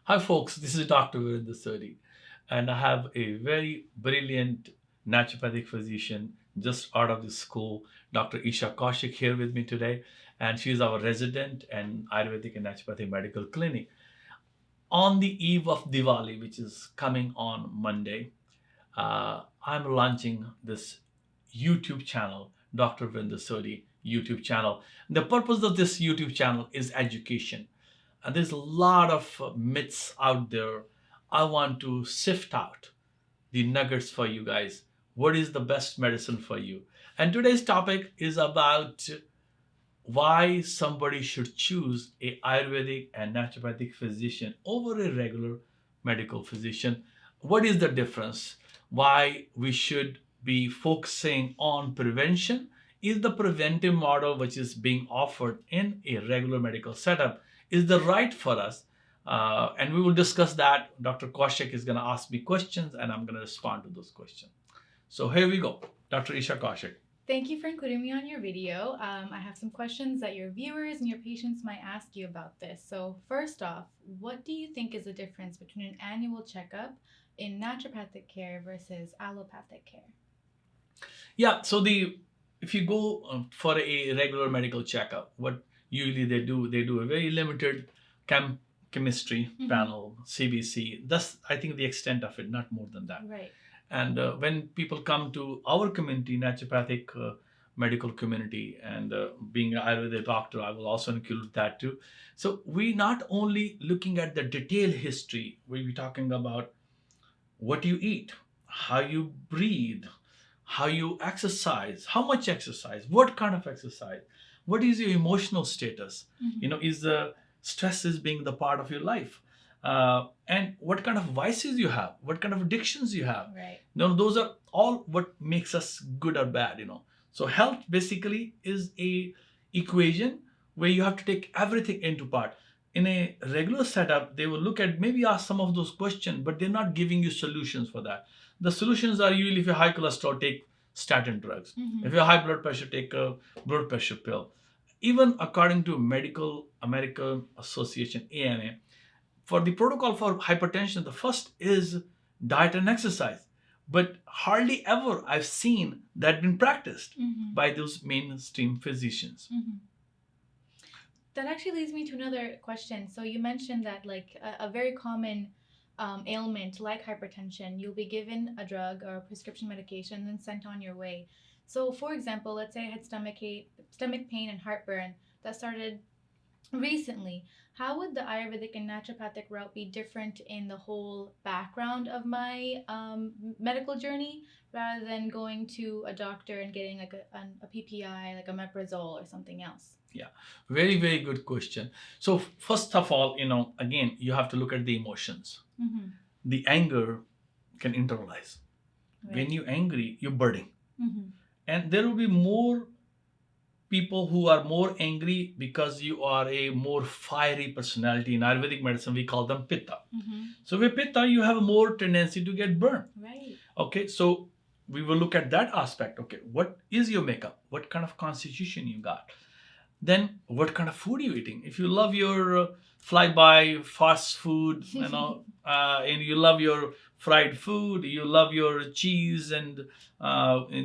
Hi, folks. This is Dr. Virender Sodhi, and I have a very brilliant naturopathic physician just out of the school, Dr. Isha Kaushik, here with me today. And she is our resident and Ayurvedic and Naturopathic Medical Clinic. On the eve of Diwali, which is coming on Monday, I'm launching this YouTube channel, Dr. Virender Sodhi YouTube channel. The purpose of this YouTube channel is education. And there's a lot of myths out there. I want to sift out the nuggets for you guys. What is the best medicine for you? And today's topic is about why somebody should choose a Ayurvedic and naturopathic physician over a regular medical physician. What is the difference? Why we should be focusing on prevention? Is the preventive model which is being offered in a regular medical setup is the right for us? And we will discuss that. Dr. Kaushik is going to ask me questions and I'm going to respond to those questions. So here we go. Dr. Isha Kaushik. Thank you for including me on your video. I have some questions that your viewers and your patients might ask you about this. So first off, what do you think is the difference between an annual checkup in naturopathic care versus allopathic care? Yeah, so if you go for a regular medical checkup, what usually they do a very limited chemistry panel, CBC. That's I think the extent of it, not more than that. Right. And when people come to our community, naturopathic medical community, and being an Ayurveda doctor, I will also include that too. So we not only looking at the detailed history, we'll be talking about what you eat, how you breathe, how you exercise, how much exercise, what kind of exercise, what is your emotional status, is the stress is being the part of your life, and what kind of vices you have, what kind of addictions you have. Right. Those are all what makes us good or bad. So health basically is a equation where you have to take everything into part. In a regular setup, they will look at maybe ask some of those questions, but they're not giving you solutions for that. The solutions are usually if you're high cholesterol, take statin drugs. If you're high blood pressure, take a blood pressure pill. Even according to Medical American Association, AMA, for the protocol for hypertension, the first is diet and exercise. But hardly ever I've seen that been practiced by those mainstream physicians. That actually leads me to another question. So you mentioned that like a very common ailment like hypertension, you'll be given a drug or a prescription medication and then sent on your way. So for example, let's say I had stomach pain and heartburn that started recently. How would the Ayurvedic and naturopathic route be different in the whole background of my medical journey rather than going to a doctor and getting like a PPI, like a meprazole or something else? Yeah, very, very good question. So, first of all, again, you have to look at the emotions. The anger can internalize. Right. When you're angry, you're burning. And there will be more people who are more angry because you are a more fiery personality. In Ayurvedic medicine, we call them pitta. So with pitta, you have a more tendency to get burned. Right. Okay, so we will look at that aspect. Okay, what is your makeup? What kind of constitution you got? Then what kind of food you eating? If you love your fly-by fast food, and you love your fried food, you love your cheese and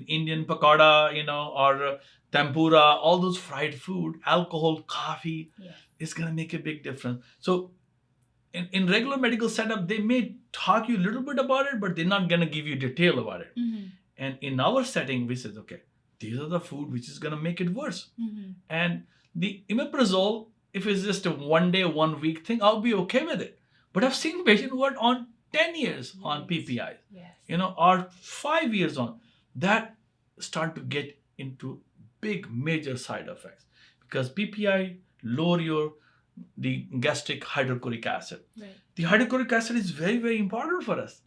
Indian pakoda, or tempura, all those fried food, alcohol, coffee, is going to make a big difference. So in regular medical setup, they may talk you a little bit about it, but they're not going to give you detail about it. And in our setting, we said, okay, these are the food which is going to make it worse. And the imiprazole, if it's just a 1 day, 1 week thing, I'll be okay with it. But I've seen patients who are on 10 years on PPIs, or 5 years on. That start to get into big major side effects because PPI lower the gastric hydrochloric acid. Right. The hydrochloric acid is very, very important for us.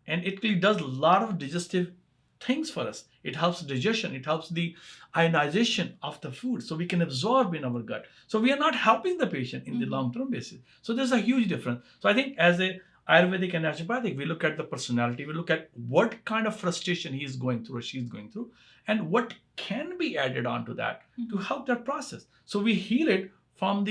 And it really does a lot of digestive things for us. It helps digestion. It helps the ionization of the food so we can absorb in our gut. So we are not helping the patient in the long-term basis. So there's a huge difference. So I think as a Ayurvedic and naturopathic, we look at the personality. We look at what kind of frustration he's going through or she's going through and what can be added onto that to help that process. So we heal it from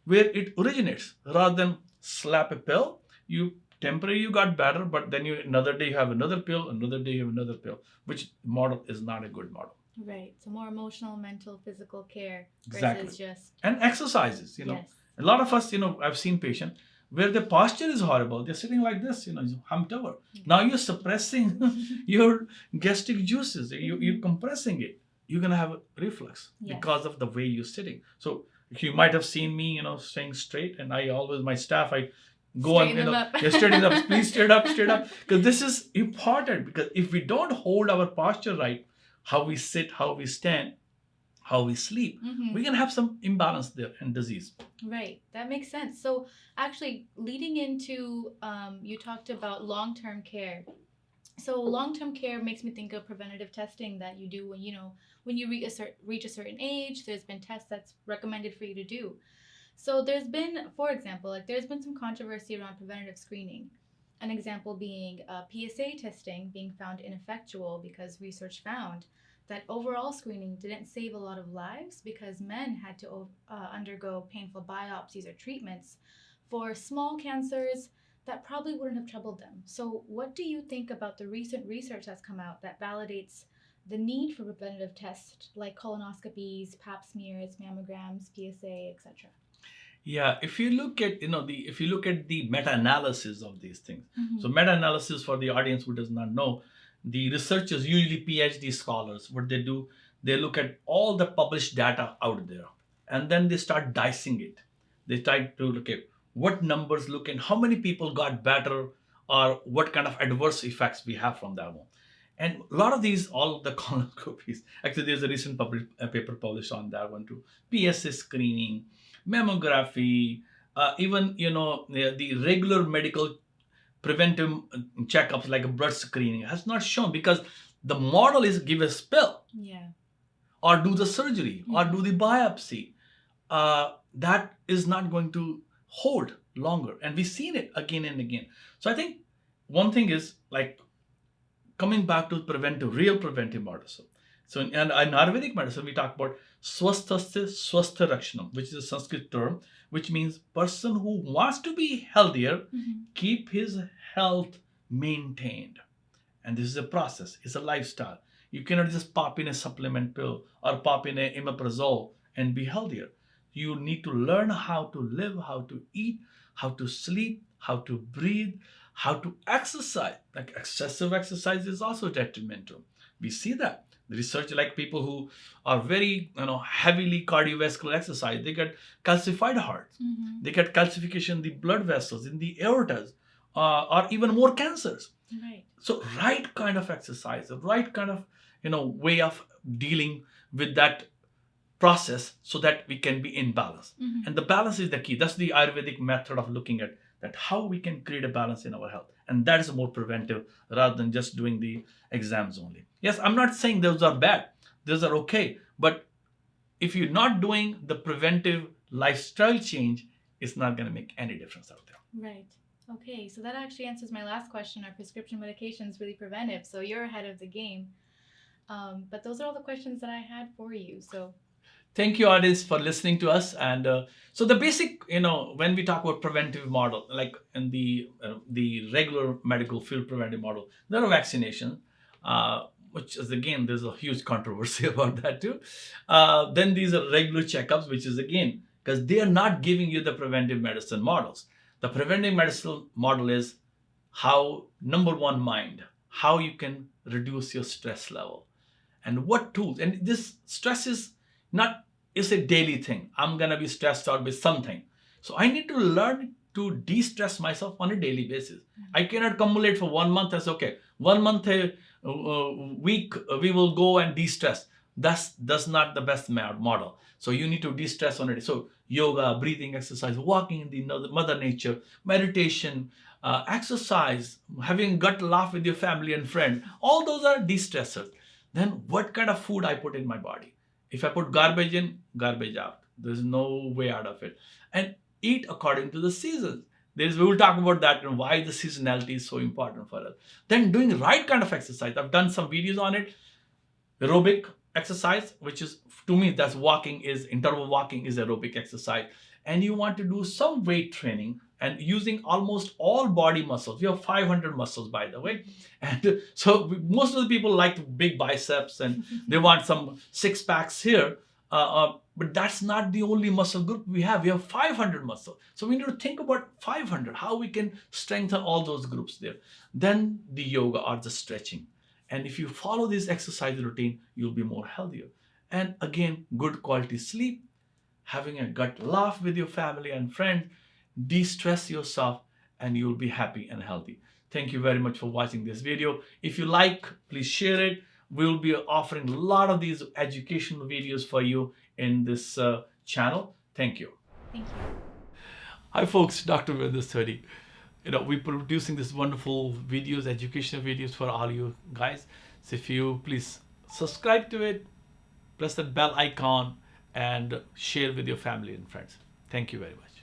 where it originates rather than slap a pill. You temporarily you got better, but then you another day you have another pill, another day you have another pill, which model is not a good model. Right. So more emotional, mental, physical care Exactly. versus just And exercises, yes. a lot of us, I've seen patients where the posture is horrible. They're sitting like this, humped over. Now you're suppressing your gastric juices. You're compressing it. You're gonna have a reflux Yes. because of the way you're sitting. So you might have seen me, staying straight, and I always my staff I go on, Straighten them up. yeah, straighten up, please straight up, because this is important. Because if we don't hold our posture right, how we sit, how we stand, how we sleep, we can have some imbalance there and disease. Right. That makes sense. So actually leading into, you talked about long-term care. So long-term care makes me think of preventative testing that you do when you reach a certain age. There's been tests that's recommended for you to do. So there's been, for example, there's been some controversy around preventative screening. An example being PSA testing being found ineffectual because research found that overall screening didn't save a lot of lives because men had to undergo painful biopsies or treatments for small cancers that probably wouldn't have troubled them. So what do you think about the recent research that's come out that validates the need for preventative tests like colonoscopies, pap smears, mammograms, PSA, etc.? Yeah, if you look at the meta-analysis of these things. So meta-analysis, for the audience who does not know, the researchers, usually PhD scholars, what they do, they look at all the published data out there, and then they start dicing it. They try to look at what numbers look and how many people got better, or what kind of adverse effects we have from that one. And a lot of these, all of the colonoscopies, actually there's a recent paper published on that one too. PSA screening, mammography, even the regular medical preventive checkups like a blood screening has not shown, because the model is give a pill, Yeah. or do the surgery, or do the biopsy. That is not going to hold longer, and we've seen it again and again. So I think one thing is coming back to real preventive medicine. So in Ayurvedic medicine, we talk about swasthasya swastha rakshanam, which is a Sanskrit term, which means person who wants to be healthier, keep his health maintained. And this is a process, it's a lifestyle. You cannot just pop in a supplement pill or pop in a imiprazole and be healthier. You need to learn how to live, how to eat, how to sleep, how to breathe, how to exercise. Like excessive exercise is also detrimental. We see that. The research, like people who are very heavily cardiovascular exercise, they get calcified hearts. They get calcification in the blood vessels, in the aortas, or even more cancers. Right. So right kind of exercise, the right kind of way of dealing with that process, so that we can be in balance. And the balance is the key. That's the Ayurvedic method of looking at that, how we can create a balance in our health. And that is more preventive rather than just doing the exams only. Yes, I'm not saying those are bad. Those are okay. But if you're not doing the preventive lifestyle change, it's not going to make any difference out there. Right. Okay, so that actually answers my last question. Are prescription medications really preventive? So you're ahead of the game. But those are all the questions that I had for you. So thank you, audience, for listening to us. And so the basic, when we talk about preventive model, like in the regular medical field preventive model, there are vaccinations, which is, again, there's a huge controversy about that too. Then these are regular checkups, which is, again, because they are not giving you the preventive medicine models. The preventive medicine model is how, number one, mind, how you can reduce your stress level, and what tools. And this stress is not, it's a daily thing. I'm going to be stressed out with something. So I need to learn to de-stress myself on a daily basis. I cannot accumulate for 1 month as, okay, 1 month a week, we will go and de-stress. That's not the best model. So you need to de-stress on it. So yoga, breathing exercise, walking in the mother nature, meditation, exercise, having gut laugh with your family and friend, all those are de-stressors. Then what kind of food I put in my body? If I put garbage in, garbage out. There's no way out of it. And eat according to the seasons. We will talk about that and why the seasonality is so important for us. Then doing right kind of exercise. I've done some videos on it. Aerobic exercise, which is, to me, that's interval walking is aerobic exercise. And you want to do some weight training, and using almost all body muscles. We have 500 muscles, by the way. And so most of the people like big biceps and they want some six packs here. But that's not the only muscle group we have. We have 500 muscles. So we need to think about 500, how we can strengthen all those groups there. Then the yoga or the stretching. And if you follow this exercise routine, you'll be more healthier. And again, good quality sleep, having a gut laugh with your family and friends, de-stress yourself, and you'll be happy and healthy. Thank you very much for watching this video. If you like, please share it. We'll be offering a lot of these educational videos for you in this channel. Thank you. Thank you. Hi folks, Dr. Virender Sodhi. We're producing these wonderful videos, educational videos for all you guys. So if you please subscribe to it, press that bell icon, and share with your family and friends. Thank you very much.